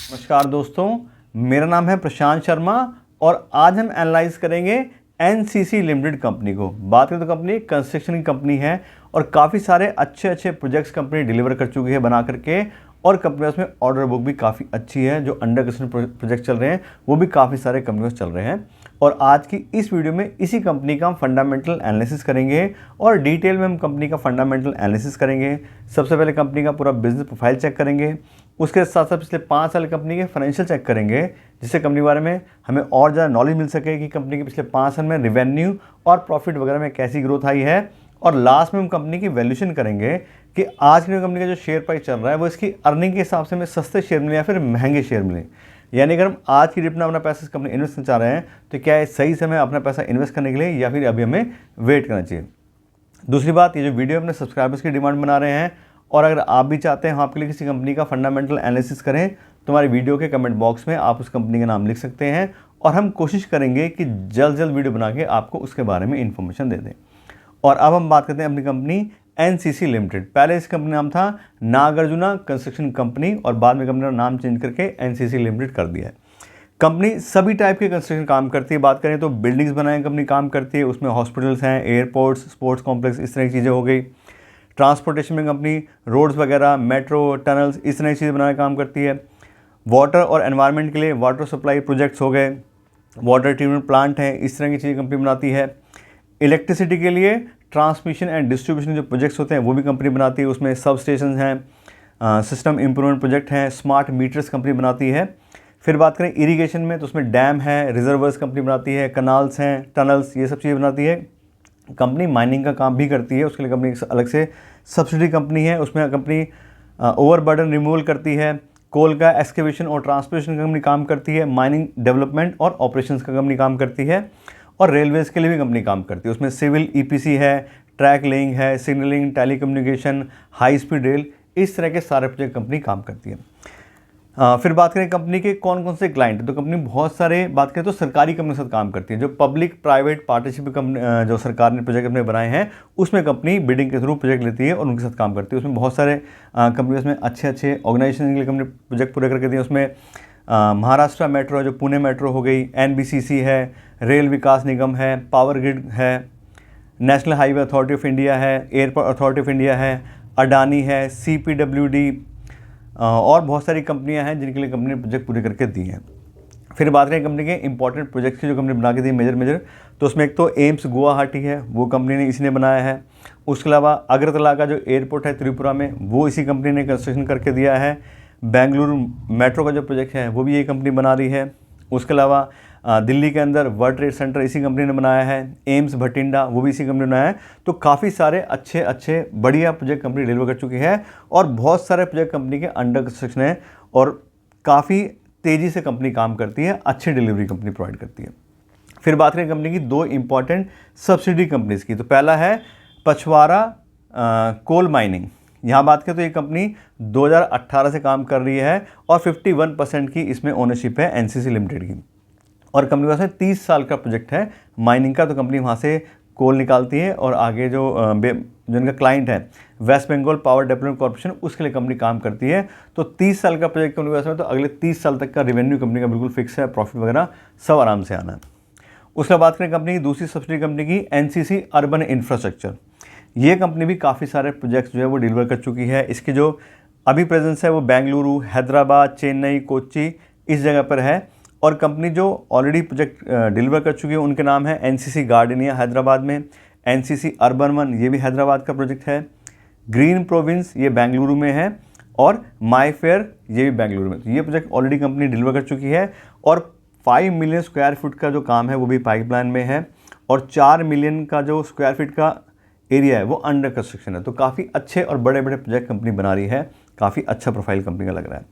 नमस्कार दोस्तों, मेरा नाम है प्रशांत शर्मा और आज हम एनालाइज करेंगे एनसीसी लिमिटेड कंपनी को। बात करें तो कंपनी कंस्ट्रक्शन की कंपनी है और काफ़ी सारे अच्छे प्रोजेक्ट्स कंपनी डिलीवर कर चुकी है बना करके, और कंपनी उसमें ऑर्डर बुक भी काफ़ी अच्छी है। जो अंडर कंस्ट्रक्शन प्रोजेक्ट चल रहे हैं वो भी काफ़ी सारे कंपनी चल रहे हैं। और आज की इस वीडियो में इसी कंपनी का हम फंडामेंटल एनालिसिस करेंगे और डिटेल में हम कंपनी का फंडामेंटल एनालिसिस करेंगे। सबसे पहले कंपनी का पूरा बिजनेस प्रोफाइल चेक करेंगे, उसके साथ साथ पिछले 5 साल कंपनी के फाइनेंशियल चेक करेंगे, जिससे कंपनी के बारे में हमें और ज़्यादा नॉलेज मिल सके कि कंपनी के पिछले 5 साल में रेवेन्यू और प्रॉफिट वगैरह में कैसी ग्रोथ आई है। और लास्ट में हम कंपनी की वैल्यूएशन करेंगे कि आज की कंपनी का जो शेयर प्राइस चल रहा है वो इसकी अर्निंग के हिसाब से हमें सस्ते शेयर मिले या फिर महंगे शेयर मिले। यानी अगर हम आज की डेट में अपना पैसा इस कंपनी इन्वेस्ट करना चाह रहे हैं तो क्या है सही समय अपना पैसा इन्वेस्ट करने के लिए या फिर अभी हमें वेट करना चाहिए। दूसरी बात, ये जो वीडियो अपने सब्सक्राइबर्स की डिमांड बना रहे हैं और अगर आप भी चाहते हैं हम आपके लिए किसी कंपनी का फंडामेंटल एनालिसिस करें तो हमारी वीडियो के कमेंट बॉक्स में आप उस कंपनी का नाम लिख सकते हैं और हम कोशिश करेंगे कि जल्द वीडियो बना के आपको उसके बारे में इन्फॉर्मेशन दे दें। और अब हम बात करते हैं अपनी कंपनी एनसीसी लिमिटेड। पहले इस कंपनी नाम था नागार्जुना कंस्ट्रक्शन कंपनी और बाद में कंपनी का नाम चेंज करके एनसीसी लिमिटेड कर दिया है। कंपनी सभी टाइप के कंस्ट्रक्शन काम करती है। बात करें तो बिल्डिंग्स बनाने कंपनी काम करती है, उसमें हॉस्पिटल्स हैं, एयरपोर्ट्स, स्पोर्ट्स कॉम्प्लेक्स, इस तरह की चीज़ें हो गई। ट्रांसपोर्टेशन में कंपनी रोड्स वगैरह, मेट्रो, टनल्स, इस तरह की चीज़ें बनाने का काम करती है। वाटर और एनवायरनमेंट के लिए वाटर सप्लाई प्रोजेक्ट्स हो गए, वाटर ट्रीटमेंट प्लांट हैं, इस तरह की चीज़ें कंपनी बनाती है। इलेक्ट्रिसिटी के लिए ट्रांसमिशन एंड डिस्ट्रीब्यूशन जो प्रोजेक्ट्स होते हैं वो भी कंपनी बनाती है, उसमें सब स्टेशन हैं, सिस्टम इम्प्रूवमेंट प्रोजेक्ट हैं, स्मार्ट मीटर्स कंपनी बनाती है। फिर बात करें इरिगेशन में तो उसमें डैम है, रिजर्वर्स कंपनी बनाती है, कनाल्स हैं, टनल्स, ये सब चीज़ें बनाती है। कंपनी माइनिंग का काम भी करती है, उसके लिए कंपनी अलग से सब्सिडी कंपनी है, उसमें कंपनी ओवरबर्डन रिमूवल करती है। कोल का एक्सकेवेशन और ट्रांसपोर्टेशन का कंपनी काम करती है। माइनिंग डेवलपमेंट और ऑपरेशंस का कंपनी काम करती है। और रेलवेज़ के लिए भी कंपनी काम करती है, उसमें सिविल, ईपीसी है, ट्रैक लेइंग है, signalling, telecommunication, high speed rail, इस तरह के सारे प्रोजेक्ट कंपनी काम करती है। फिर बात करें कंपनी के कौन कौन से क्लाइंट, तो कंपनी बहुत सारे बात करें तो सरकारी कंपनी के साथ काम करती है। जो पब्लिक प्राइवेट पार्टनरशिप जो सरकार ने प्रोजेक्ट अपने बनाए हैं उसमें कंपनी बिडिंग के थ्रू प्रोजेक्ट लेती है और उनके साथ काम करती है। उसमें बहुत सारे कंपनी उसमें अच्छे ऑर्गेनाइजेशन के लिए कंपनी प्रोजेक्ट पूरे करके दी है। उसमें महाराष्ट्र मेट्रो, जो पुणे मेट्रो हो गई, एनबीसीसी है, रेल विकास निगम है, पावर ग्रिड है, national highway authority of India है, एयरपोर्ट अथॉरिटी ऑफ इंडिया है, अडानी है, सीपीडब्ल्यूडी और बहुत सारी कंपनियां हैं जिनके लिए कंपनी ने प्रोजेक्ट पूरे करके दी हैं। फिर बात करें कंपनी के इंपॉर्टेंट प्रोजेक्ट्स की जो कंपनी बना के दी मेजर, तो उसमें एक तो एम्स गुवाहाटी है, वो कंपनी ने इसी ने बनाया है। उसके अलावा अगरतला का जो एयरपोर्ट है त्रिपुरा में, वो इसी कंपनी ने कंस्ट्रक्शन करके दिया है। बेंगलुरु मेट्रो का जो प्रोजेक्ट है वो भी ये कंपनी बना रही है। उसके अलावा दिल्ली के अंदर वर्ल्ड ट्रेड सेंटर इसी कंपनी ने बनाया है। एम्स भटिंडा वो भी इसी कंपनी ने बनाया है। तो काफ़ी सारे अच्छे बढ़िया प्रोजेक्ट कंपनी डिलीवर कर चुकी है और बहुत सारे प्रोजेक्ट कंपनी के अंडर कंस्ट्रक्शन है और काफ़ी तेज़ी से कंपनी काम करती है, अच्छी डिलीवरी कंपनी प्रोवाइड करती है। फिर बात करें कंपनी की 2 इंपॉर्टेंट सब्सिडी कंपनीज़ की, तो पहला है पछवारा कोल माइनिंग। यहाँ बात करें तो ये कंपनी 2018 से काम कर रही है और 51% की इसमें ओनरशिप है एनसीसी लिमिटेड की। और कंपनी के पास में 30 साल का प्रोजेक्ट है माइनिंग का, तो कंपनी वहाँ से कोल निकालती है और आगे जो इनका क्लाइंट है West Bengal Power Development Corporation, उसके लिए कंपनी काम करती है। तो 30 साल का प्रोजेक्ट कंपनी के पास में, तो अगले 30 साल तक का रेवेन्यू कंपनी का बिल्कुल फिक्स है, प्रॉफिट वगैरह सब आराम से आना है। उसके बाद बात करें कंपनी की दूसरी सब्सिडी कंपनी की एनसीसी अर्बन इंफ्रास्ट्रक्चर। ये कंपनी भी काफ़ी सारे प्रोजेक्ट्स जो है वो डिलीवर कर चुकी है। इसकी जो अभी प्रेजेंस है वो बेंगलुरु, हैदराबाद, चेन्नई, कोच्चि, इस जगह पर है। और कंपनी जो ऑलरेडी प्रोजेक्ट डिलीवर कर चुकी है उनके नाम है एनसीसी गार्डनिया हैदराबाद में, एनसीसी अर्बन वन ये भी हैदराबाद का प्रोजेक्ट है, ग्रीन प्रोविंस ये बेंगलुरु में है और माई फेयर ये भी बेंगलुरु में। तो ये प्रोजेक्ट ऑलरेडी कंपनी डिलीवर कर चुकी है और 5 मिलियन स्क्वायर फीट का जो काम है वो भी पाइपलाइन में है और 4 मिलियन का जो स्क्वायर फीट का एरिया है वो अंडर कंस्ट्रक्शन है। तो काफ़ी अच्छे और बड़े प्रोजेक्ट कंपनी बना रही है, काफ़ी अच्छा प्रोफाइल कंपनी का लग रहा है।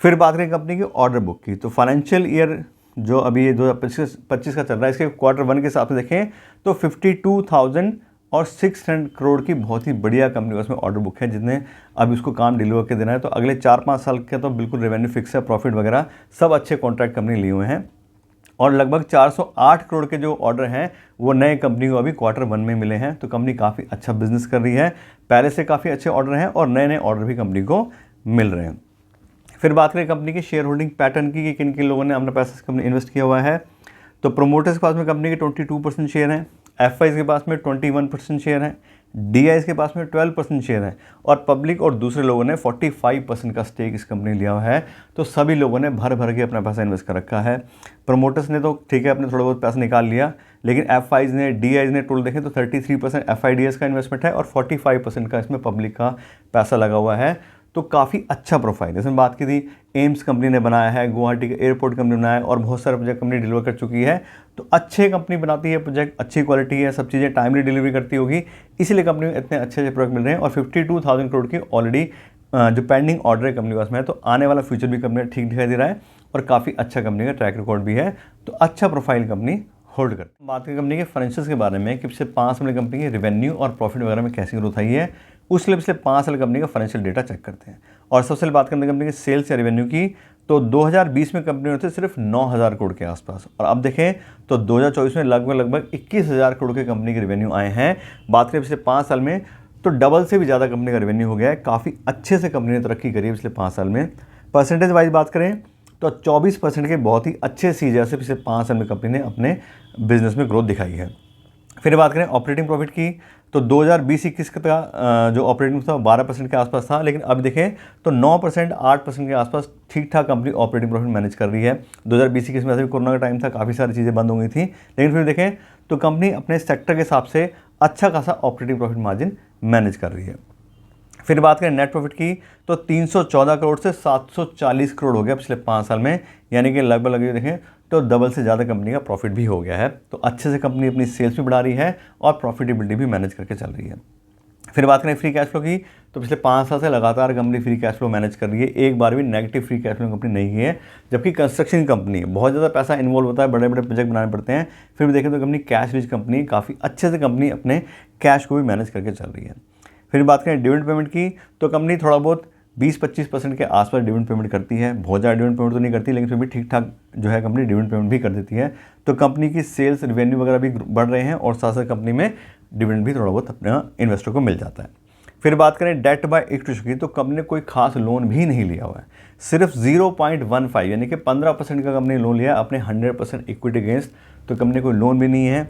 फिर बात करें कंपनी की ऑर्डर बुक की, तो फाइनेंशियल ईयर जो अभी ये 2025 का चल रहा है, इसके Q1 के हिसाब से देखें तो 52,600 करोड़ की बहुत ही बढ़िया कंपनी का उसमें ऑर्डर बुक है, जितने अब इसको काम डिलीवर के देना है। तो अगले 4-5 साल के तो बिल्कुल रेवेन्यू फिक्स है, प्रॉफिट वगैरह सब अच्छे कॉन्ट्रैक्ट कंपनी लिए हुए हैं। और लगभग 408 करोड़ के जो ऑर्डर हैं वो नए कंपनी को अभी Q1 में मिले हैं। तो कंपनी काफ़ी अच्छा बिजनेस कर रही है, पहले से काफ़ी अच्छे ऑर्डर हैं और नए ऑर्डर भी कंपनी को मिल रहे हैं। फिर बात करें कंपनी के शेयर होल्डिंग पैटर्न की कि किन किन लोगों ने अपना पैसा इस कंपनी इन्वेस्ट किया हुआ है। तो प्रोमोटर्स के पास में कंपनी के 22% शेयर हैं, एफआईज के पास में 21% शेयर हैं, डीआईज के पास में 12% शेयर हैं और पब्लिक और दूसरे लोगों ने 45% का स्टेक इस कंपनी लिया हुआ है। तो सभी लोगों ने भर भर के अपना पैसा इन्वेस्ट कर रखा है। प्रमोटर्स ने तो ठीक है अपने थोड़ा बहुत पैसा निकाल लिया, लेकिन एफआईज ने डीआईज ने टोटल देखें तो 33% एफआईडीएस का इन्वेस्टमेंट है और 45% का इसमें पब्लिक का पैसा लगा हुआ है। तो काफ़ी अच्छा प्रोफाइल है। इसमें बात की थी एम्स कंपनी ने बनाया है, गुवाहाटी के एयरपोर्ट कंपनी बनाया है और बहुत सारे प्रोजेक्ट कंपनी डिलीवर कर चुकी है। तो अच्छे कंपनी बनाती है प्रोजेक्ट, अच्छी क्वालिटी है, सब चीज़ें टाइमली डिलीवरी करती होगी, इसीलिए कंपनी में इतने अच्छे अच्छे प्रोडक्ट मिल रहे हैं। और 52,000 करोड़ की ऑलरेडी जो पेंडिंग ऑर्डर है कंपनी के पास में है। तो आने वाला फ्यूचर भी कंपनी ठीक दिखाई दे रहा है और काफ़ी अच्छा कंपनी का ट्रैक रिकॉर्ड भी है। तो अच्छा प्रोफाइल कंपनी होल्ड करती है। बात करें कंपनी के फाइनेंशियल्स के बारे में कि पिछले 5 साल में कंपनी की रेवेन्यू और प्रॉफिट वगैरह में कैसी ग्रोथ आई है, उसके लिए पिछले 5 साल कंपनी का फाइनेंशियल डेटा चेक करते हैं। और सबसे पहले बात करते हैं कंपनी के सेल्स या रेवेन्यू की। तो 2020 में कंपनी में थे सिर्फ 9,000 करोड़ के आसपास और अब देखें तो 2024 में लगभग 21,000 करोड़ के कंपनी के रेवेन्यू आए हैं। बात करें पिछले 5 साल में तो डबल से भी ज़्यादा कंपनी का रेवेन्यू हो गया है। काफ़ी अच्छे से कंपनी ने तरक्की करी है पिछले 5 साल में। परसेंटेज वाइज बात करें तो 24% के बहुत ही अच्छे सीजर से पिछले 5 साल में कंपनी ने अपने बिजनेस में ग्रोथ दिखाई है। फिर बात करें ऑपरेटिंग प्रॉफिट की तो 2020-21 का जो ऑपरेटिंग था 12% के आसपास था, लेकिन अब देखें तो 9% 8% के आसपास ठीक ठाक कंपनी ऑपरेटिंग प्रॉफिट मैनेज कर रही है। 2020-21 में भी कोरोना का टाइम था, काफ़ी सारी चीज़ें बंद हो गई थी, लेकिन फिर देखें तो कंपनी अपने सेक्टर के हिसाब से अच्छा खासा ऑपरेटिंग प्रॉफिट मार्जिन मैनेज कर रही है। फिर बात करें नेट प्रॉफिट की तो 314 करोड़ से 740 करोड़ हो गया पिछले 5 साल में, यानी कि लगभग देखें तो डबल से ज़्यादा कंपनी का प्रॉफिट भी हो गया है। तो अच्छे से कंपनी अपनी सेल्स भी बढ़ा रही है और प्रॉफिटेबिलिटी भी मैनेज करके चल रही है। फिर बात करें फ्री कैश फ्लो की तो पिछले 5 साल से लगातार company free cash flow manage कर रही है, एक बार भी negative free cash flow company नहीं है। जबकि कंस्ट्रक्शन कंपनी बहुत ज़्यादा पैसा इन्वॉल्व होता है, बड़े बड़े प्रोजेक्ट बनाने पड़ते हैं, फिर भी देखें तो कंपनी कैश रिच कंपनी, काफ़ी अच्छे से कंपनी अपने कैश को भी मैनेज करके चल रही है। फिर बात करें डिविडेंड पेमेंट की तो कंपनी थोड़ा बहुत 20-25% के आसपास डिविडेंड पेमेंट करती है। बहुत ज़्यादा डिविडेंड पेमेंट तो नहीं करती, लेकिन फिर भी ठीक ठाक जो है कंपनी डिविडेंड पेमेंट भी कर देती है। तो कंपनी की सेल्स रेवेन्यू वगैरह भी बढ़ रहे हैं और साथ साथ कंपनी में डिविडेंड भी थोड़ा बहुत अपने इन्वेस्टर को मिल जाता है। फिर बात करें डेट बाय इक्विटी की तो कंपनी ने कोई खास लोन भी नहीं लिया हुआ है, सिर्फ 0.15 यानी कि 15% का कंपनी लोन लिया है अपने 100% इक्विटी अगेंस्ट। तो कंपनी कोई लोन भी नहीं है।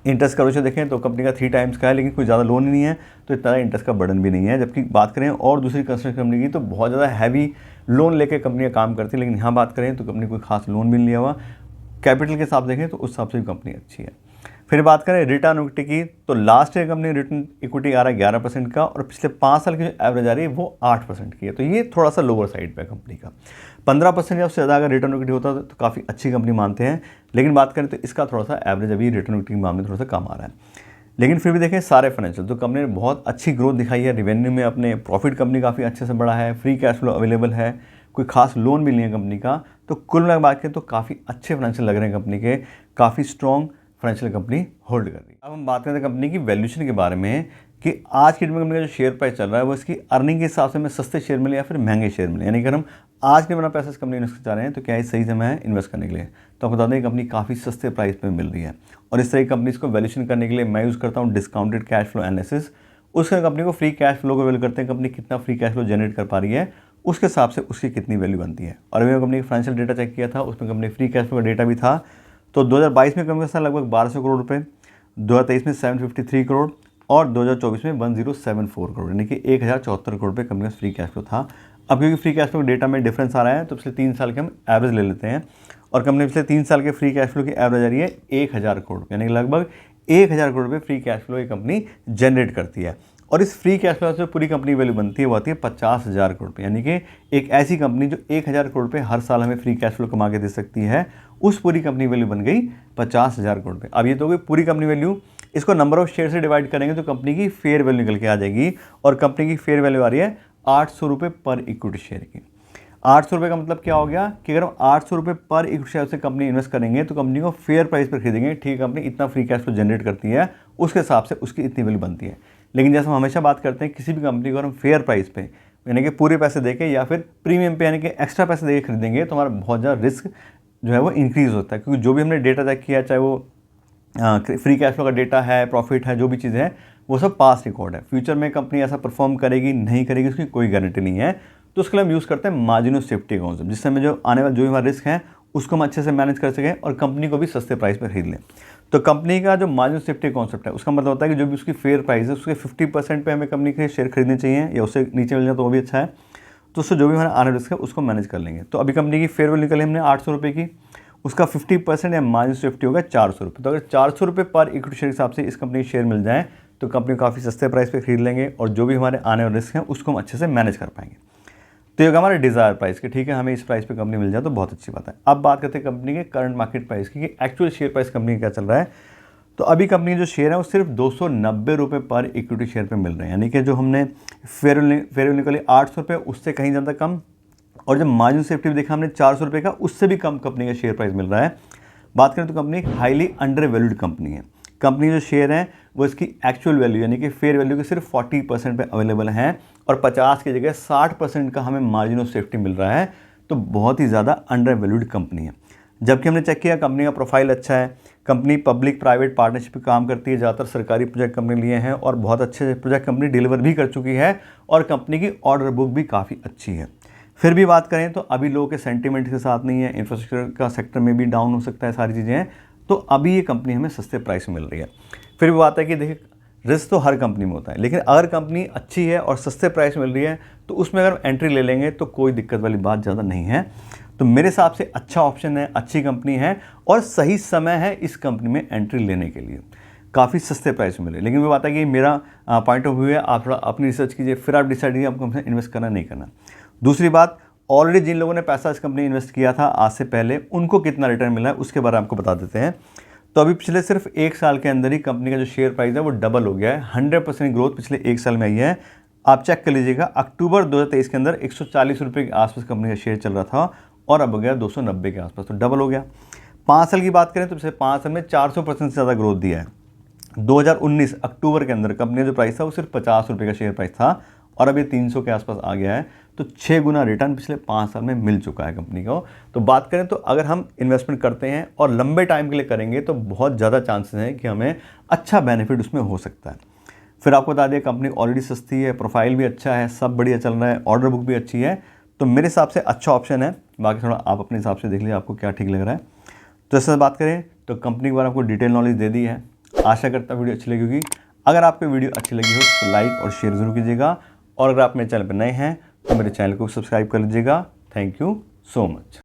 इंटरेस्ट का रेशो देखें तो कंपनी का 3 टाइम्स का है, लेकिन कोई ज़्यादा लोन ही नहीं है, तो इतना इंटरेस्ट का बर्डन भी नहीं है। जबकि बात करें और दूसरी कंस्ट्रक्शन कंपनी की तो बहुत ज़्यादा हैवी लोन लेके कंपनियाँ काम करती है, लेकिन यहाँ बात करें तो कंपनी कोई खास लोन भी नहीं लिया हुआ। कैपिटल के हिसाब देखें तो उस हिसाब से भी कंपनी अच्छी है। फिर बात करें रिटर्न इक्विटी की तो last year company return equity आ रहा है 11% का और पिछले 5 साल की जो एवरेज आ रही है वो 8% की है। तो ये थोड़ा सा लोअर साइड पे है कंपनी का। 15% या उससे ज़्यादा अगर रिटर्न इक्विटी होता तो काफ़ी अच्छी कंपनी मानते हैं, लेकिन बात करें तो इसका थोड़ा सा एवरेज अभी रिटर्न इक्विटी के मामले में थोड़ा सा कम आ रहा है। लेकिन फिर भी देखें सारे फाइनेंशियल तो कंपनी ने बहुत अच्छी ग्रोथ दिखाई है, रेवेन्यू में अपने प्रॉफिट कंपनी काफ़ी अच्छे से बढ़ा है, फ्री कैश फ्लो अवेलेबल है, कोई खास लोन भी नहीं है कंपनी का। तो कुल मिलाकर बात करें तो काफ़ी अच्छे फाइनेंशियल लग रहे हैं कंपनी के, काफ़ी स्ट्रॉन्ग फाइनेंशियल कंपनी होल्ड कर रही है। अब हम बात करते हैं कंपनी की वैल्यूएशन के बारे में कि आज की डेट में कंपनी का जो शेयर प्राइस चल रहा है वो इसकी अर्निंग के हिसाब से हमें सस्ते शेयर मिले या फिर महंगे शेयर मिले। यानी कि अगर हम आज के अपना पैसा इस कंपनी इन्वेस्ट कर रहे हैं तो क्या ये सही समय है इन्वेस्ट करने के लिए। तो आपको बता दें कंपनी काफ़ी सस्ते प्राइस पे मिल रही है और इस तरह की कंपनीज को वैल्यूएशन करने के लिए मैं यूज़ करता हूँ डिस्काउंटेड कैश फ्लो एनालिसिस। उसके कंपनी को फ्री कैश फ्लो को वैल्यू करते हैं, कंपनी कितना फ्री कैश फ्लो जनरेट कर पा रही है उसके हिसाब से उसकी कितनी वैल्यू बनती है। और अभी कंपनी का फाइनेंशियल डेटा चेक किया था, उसमें कंपनी फ्री कैश फ्लो का डेटा भी था। तो 2022 में कंपनी का लगभग 1200 करोड़ रुपये, 2023 में 753 करोड़ और 2024 में 1074 करोड़, यानी कि 1074 करोड़ रुपये कंपनी का फ्री कैश फ्लो था। अब क्योंकि फ्री कैश फ्लो डेटा में डिफरेंस आ रहा है तो पिछले 3 साल के हम एवरेज ले लेते हैं और कंपनी पिछले 3 साल के फ्री कैश फ्लो की एवरेज आ रही है 1000 करोड़, यानी कि लगभग 1000 करोड़ रुपये फ्री कैश फ्लो ये कंपनी जनरेट करती है। और इस फ्री कैश फ्लो से पूरी कंपनी वैल्यू बनती है वो आती है 50,000 करोड़ रुपये, यानी कि एक ऐसी कंपनी जो 1000 करोड़ रुपये हर साल हमें फ्री कैश फ्लो कमा के दे सकती है, उस पूरी कंपनी वैल्यू बन गई 50,000 करोड़ रुपये। अब ये तो हो गई पूरी कंपनी वैल्यू, इसको नंबर ऑफ शेयर से डिवाइड करेंगे तो कंपनी की फेयर वैल्यू निकल के आ जाएगी और कंपनी की फेयर वैल्यू आ रही है 800 रुपये पर इक्विटी शेयर की। 800 रुपये का मतलब क्या हो गया कि अगर हम 800 रुपये पर इक्विटी शेयर से कंपनी इन्वेस्ट करेंगे तो कंपनी को फेयर प्राइस पर खरीदेंगे, ठीक है, कंपनी इतना फ्री कैश फ्लो जनरेट करती है उसके हिसाब से उसकी इतनी वैल्यू बनती है। लेकिन जैसे हम हमेशा बात करते हैं किसी भी कंपनी को हम फेयर प्राइस पे यानी कि पूरे पैसे देके या फिर प्रीमियम पे यानी कि एक्स्ट्रा पैसे देके खरीदेंगे तो हमारा बहुत ज़्यादा रिस्क जो है वो इंक्रीज़ होता है, क्योंकि जो भी हमने डेटा चेक किया चाहे वो फ्री कैश फ्लो का डेटा है, प्रॉफिट है, जो भी चीज़ें हैं वो सब पास्ट रिकॉर्ड है। फ्यूचर में कंपनी ऐसा परफॉर्म करेगी नहीं करेगी उसकी कोई गारंटी नहीं है। तो उसके लिए हम यूज़ करते हैं मार्जिन ऑफ सेफ्टी कॉन्सेप्ट, जिससे हमें जो आने वाले जो भी हमारे रिस्क हैं उसको हम अच्छे से मैनेज कर सकें और कंपनी को भी सस्ते प्राइस पर खरीद लें। तो कंपनी का जो मार्जिन ऑफ सेफ्टी कॉन्सेप्ट है उसका मतलब होता है कि जो भी उसकी फेयर प्राइस है उसके 50% पे हमें कंपनी के शेयर खरीदने चाहिए, या उससे नीचे मिल जाए तो वो भी अच्छा है। तो उससे जो भी हमारा आने रिस्क है उसको मैनेज कर लेंगे। तो अभी कंपनी की फेयर वैल्यू निकली हमने 800 रुपये की, उसका 50% या मार्जिन सेफ्टी होगा 400 रुपये। तो अगर 400 रुपये पर इक्विटी शेयर के हिसाब से इस कंपनी के शेयर मिल जाए तो कंपनी काफ़ी सस्ते प्राइस पे खरीद लेंगे और जो भी हमारे आने वाले रिस्क हैं उसको हम अच्छे से मैनेज कर पाएंगे। तो ये होगा हमारे डिज़ायर प्राइस के, ठीक है, हमें इस प्राइस पे कंपनी मिल जाए तो बहुत अच्छी बात है। अब बात करते हैं कंपनी के करंट मार्केट प्राइस की कि एक्चुअल शेयर प्राइस कंपनी का क्या चल रहा है। तो अभी कंपनी जो शेयर है वो सिर्फ 290 रुपये पर इक्विटी शेयर पे मिल रहे हैं, यानी कि जो हमने फेयर वैल्यू निकली 800 रुपये उससे कहीं ज़्यादा कम, और जब मार्जिन सेफ्टी भी देखा हमने 400 रुपये का, उससे भी कम कंपनी का शेयर प्राइस मिल रहा है। बात करें तो कंपनी एक हाईली अंडर वैल्यूड कंपनी है। कंपनी जो शेयर है वो इसकी एक्चुअल वैल्यू यानी कि फेयर वैल्यू के सिर्फ 40% पे अवेलेबल हैं और 50 की जगह 60% का हमें मार्जिन ऑफ सेफ्टी मिल रहा है। तो बहुत ही ज़्यादा अंडर वैल्यूड कंपनी है। जबकि हमने चेक किया कंपनी का प्रोफाइल अच्छा है, कंपनी पब्लिक प्राइवेट पार्टनरशिप में काम करती है, ज़्यादातर सरकारी प्रोजेक्ट कंपनी लिए हैं और बहुत अच्छे प्रोजेक्ट कंपनी डिलीवर भी कर चुकी है और कंपनी की ऑर्डर बुक भी काफ़ी अच्छी है। फिर भी बात करें तो अभी लोगों के सेंटीमेंट के साथ नहीं है, इंफ्रास्ट्रक्चर का सेक्टर में भी डाउन हो सकता है, सारी चीज़ें हैं। तो अभी ये कंपनी हमें सस्ते प्राइस में मिल रही है। फिर भी बात है कि देखिए रिस्क तो हर कंपनी में होता है, लेकिन अगर कंपनी अच्छी है और सस्ते प्राइस मिल रही है तो उसमें अगर एंट्री ले लेंगे तो कोई दिक्कत वाली बात ज़्यादा नहीं है। तो मेरे हिसाब से अच्छा ऑप्शन है, अच्छी कंपनी है और सही समय है इस कंपनी में एंट्री लेने के लिए। काफ़ी सस्ते प्राइस में मिले, लेकिन वो बात है कि मेरा पॉइंट ऑफ व्यू है, आप थोड़ा अपनी रिसर्च कीजिए फिर आप डिसाइड कीजिए आपको कंपनी इन्वेस्ट करना नहीं करना। दूसरी बात, ऑलरेडी जिन लोगों ने पैसा इस कंपनी इन्वेस्ट किया था आज से पहले, उनको कितना रिटर्न मिला है उसके बारे में आपको बता देते हैं। तो अभी पिछले सिर्फ 1 साल के अंदर ही कंपनी का जो शेयर प्राइस है वो डबल हो गया है। 100% ग्रोथ पिछले 1 साल में आई है। आप चेक कर लीजिएगा, अक्टूबर 2023 के अंदर 140 रुपये के आसपास कंपनी का शेयर चल रहा था और अब हो गया 290 के आसपास, तो डबल हो गया। 5 साल की बात करें तो पिछले 5 साल में 400% से ज़्यादा ग्रोथ दिया है। 2019 अक्टूबर के अंदर कंपनी का जो प्राइस था वो सिर्फ 50 रुपये का शेयर प्राइस था और अब ये 300 के आसपास आ गया है। तो 6 गुना रिटर्न पिछले 5 साल में मिल चुका है कंपनी को। तो बात करें तो अगर हम इन्वेस्टमेंट करते हैं और लंबे टाइम के लिए करेंगे तो बहुत ज़्यादा चांसेस हैं कि हमें अच्छा बेनिफिट उसमें हो सकता है। फिर आपको बता दिया कंपनी ऑलरेडी सस्ती है, प्रोफाइल भी अच्छा है, सब बढ़िया चल रहा है, ऑर्डर बुक भी अच्छी है। तो मेरे हिसाब से अच्छा ऑप्शन है। बाकी थोड़ा आप अपने हिसाब से देख लीजिए आपको क्या ठीक लग रहा है। तो इससे बात करें तो कंपनी के बारे में आपको डिटेल नॉलेज दे दी है। आशा करता हूँ वीडियो अच्छी लगी होगी। अगर आपको वीडियो अच्छी लगी हो तो लाइक और शेयर ज़रूर कीजिएगा और अगर आप मेरे चैनल पर नए हैं तो मेरे चैनल को सब्सक्राइब कर लीजिएगा। Thank you so much.